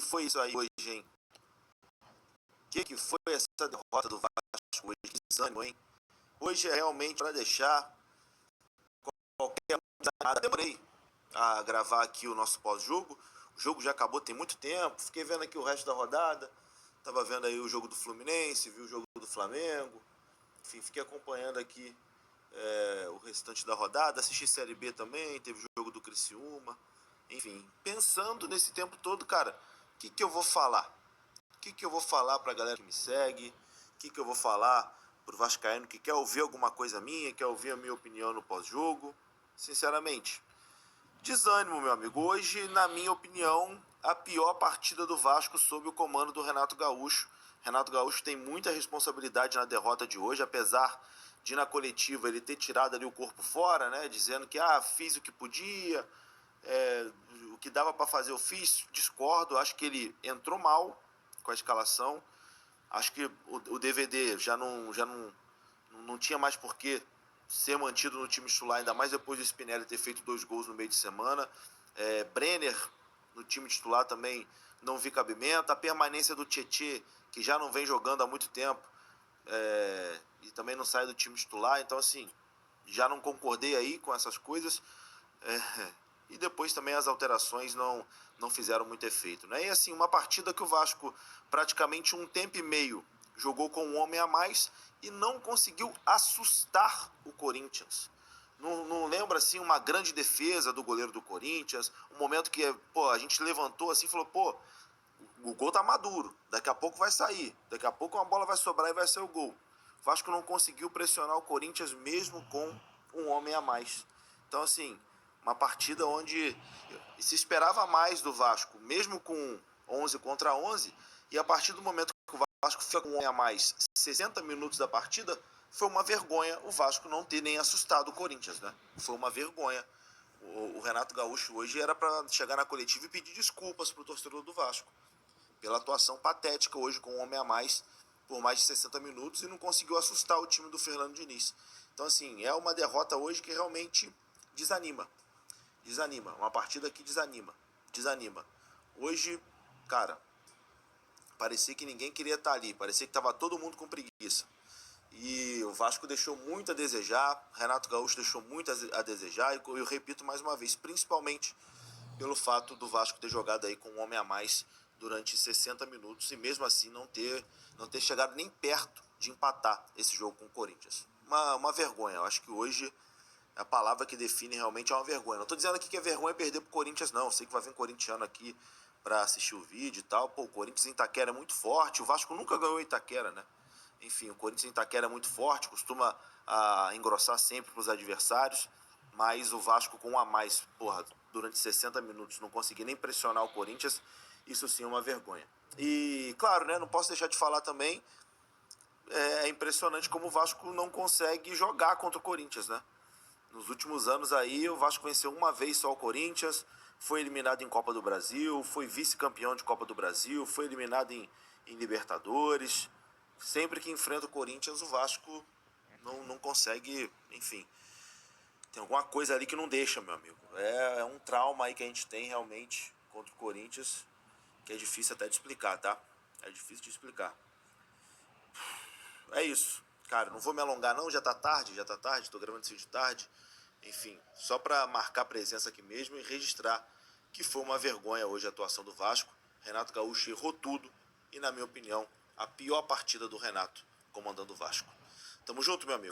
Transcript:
foi isso aí hoje, hein? Que foi essa derrota do Vasco hoje? Que desânimo, hein? Hoje é realmente para deixar qualquer nada. Demorei a gravar aqui o nosso pós-jogo. O jogo já acabou tem muito tempo. Fiquei vendo aqui o resto da rodada. Tava vendo aí o jogo do Fluminense, vi o jogo do Flamengo. Enfim, fiquei acompanhando aqui o restante da rodada. Assisti Série B também, teve o jogo do Criciúma. Enfim, pensando nesse tempo todo, cara, o que eu vou falar? O que eu vou falar pra galera que me segue? O que eu vou falar pro vascaíno que quer ouvir alguma coisa minha, quer ouvir a minha opinião no pós-jogo? Sinceramente, desânimo, meu amigo. Hoje, na minha opinião, a pior partida do Vasco sob o comando do Renato Gaúcho. Renato Gaúcho tem muita responsabilidade na derrota de hoje, apesar de na coletiva ele ter tirado ali o corpo fora, né, dizendo que fiz o que podia, o que dava para fazer eu fiz. Discordo, acho que ele entrou mal com a escalação. Acho que o DVD não tinha mais por que ser mantido no time titular, ainda mais depois do Spinelli ter feito 2 gols no meio de semana. Brenner no time titular também não vi cabimento. A permanência do Tietê, que já não vem jogando há muito tempo, e também não sai do time titular. Então, assim, já não concordei aí com essas coisas. E depois também as alterações não fizeram muito efeito, né? E assim, uma partida que o Vasco praticamente um tempo e meio jogou com um homem a mais e não conseguiu assustar o Corinthians. Não lembra assim uma grande defesa do goleiro do Corinthians, um momento que a gente levantou assim e falou, o gol tá maduro, daqui a pouco vai sair, daqui a pouco uma bola vai sobrar e vai ser o gol. O Vasco não conseguiu pressionar o Corinthians mesmo com um homem a mais. Então, assim, uma partida onde se esperava mais do Vasco, mesmo com 11 contra 11, e a partir do momento que o Vasco fica com um homem a mais 60 minutos da partida, foi uma vergonha o Vasco não ter nem assustado o Corinthians, né? Foi uma vergonha. O Renato Gaúcho hoje era para chegar na coletiva e pedir desculpas para o torcedor do Vasco pela atuação patética hoje com um homem a mais por mais de 60 minutos e não conseguiu assustar o time do Fernando Diniz. Então, assim, é uma derrota hoje que realmente desanima. Desanima. Uma partida que desanima. Hoje, cara, parecia que ninguém queria estar ali. Parecia que estava todo mundo com preguiça. E o Vasco deixou muito a desejar. Renato Gaúcho deixou muito a desejar. E eu repito mais uma vez, principalmente pelo fato do Vasco ter jogado aí com um homem a mais durante 60 minutos e mesmo assim não ter chegado nem perto de empatar esse jogo com o Corinthians. Uma vergonha. Eu acho que hoje a palavra que define realmente é uma vergonha. Não estou dizendo aqui que é vergonha perder pro Corinthians, não. Eu sei que vai vir corintiano aqui para assistir o vídeo e tal. O Corinthians em Itaquera é muito forte. O Vasco nunca ganhou em Itaquera, né? Enfim, o Corinthians em Itaquera é muito forte, costuma engrossar sempre para os adversários. Mas o Vasco com um a mais, durante 60 minutos não conseguir nem pressionar o Corinthians, isso sim é uma vergonha. E, claro, né, não posso deixar de falar também, é impressionante como o Vasco não consegue jogar contra o Corinthians, né? Nos últimos anos aí, o Vasco venceu uma vez só o Corinthians, foi eliminado em Copa do Brasil, foi vice-campeão de Copa do Brasil, foi eliminado em Libertadores. Sempre que enfrenta o Corinthians, o Vasco não consegue, enfim. Tem alguma coisa ali que não deixa, meu amigo. É um trauma aí que a gente tem realmente contra o Corinthians, que é difícil até de explicar, tá? É difícil de explicar. É isso. Cara, não vou me alongar não, já tá tarde, tô gravando isso de tarde. Enfim, só pra marcar presença aqui mesmo e registrar que foi uma vergonha hoje a atuação do Vasco. Renato Gaúcho errou tudo e, na minha opinião, a pior partida do Renato comandando o Vasco. Tamo junto, meu amigo.